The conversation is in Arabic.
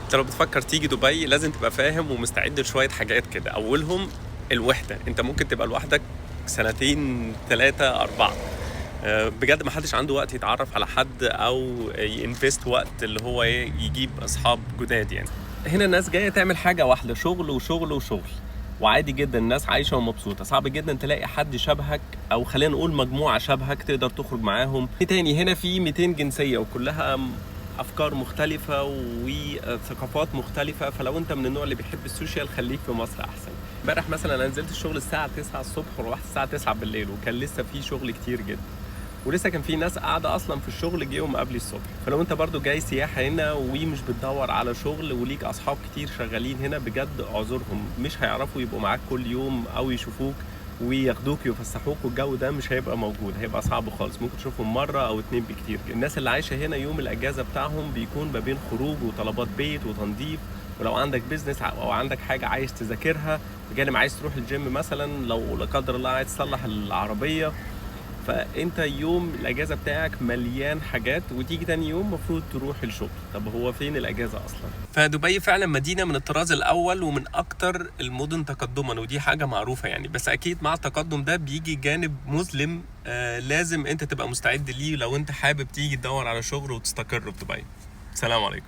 انت لو بتفكر تيجي دبي لازم تبقى فاهم ومستعد لشوية حاجات كده. أولهم الوحدة. انت ممكن تبقى لوحدك سنتين 3 4. بجد ما حدش عنده وقت يتعرف على حد او ينفست وقت اللي هو يجيب اصحاب جداد يعني. هنا الناس جايه تعمل حاجه واحده، شغل وشغل وشغل، وعادي جدا الناس عايشه ومبسوطه. صعب جدا تلاقي حد شبهك، او خلينا نقول مجموعه شبهك تقدر تخرج معاهم. تاني هنا في 200 جنسيه وكلها افكار مختلفه وثقافات مختلفه، فلو انت من النوع اللي بيحب السوشيال خليك في مصر احسن. امبارح مثلا انا نزلت الشغل الساعه 9 الصبح وروحت الساعه 9 بالليل، وكان لسه في شغل كتير جدا، ولسه كان في ناس قاعده اصلا في الشغل جيهم قبلي الصبح. فلو انت برضو جاي سياحه هنا ومش بتدور على شغل وليك اصحاب كتير شغالين هنا، بجد اعذرهم، مش هيعرفوا يبقوا معاك كل يوم او يشوفوك وياخدوك يفسحوك، والجو ده مش هيبقى موجود، هيبقى صعب خالص. ممكن تشوفهم مره او اتنين بكتير. الناس اللي عايشه هنا يوم الاجازه بتاعهم بيكون ما بين خروج وطلبات بيت وتنظيف، ولو عندك بيزنس او عندك حاجه عايز تذاكرها بجانب عايز تروح الجيم مثلا، لو لا قدر الله عايز تصلح العربيه، فانت يوم الاجازه بتاعك مليان حاجات، وتيجي تاني يوم مفروض تروح الشغل. طب هو فين الاجازه اصلا؟ فدبي فعلا مدينه من الطراز الاول ومن اكتر المدن تقدما، ودي حاجه معروفه يعني. بس اكيد مع التقدم ده بيجي جانب مظلم، لازم انت تبقى مستعد ليه لو انت حابب تيجي تدور على شغل وتستقر في دبي. سلام عليكم.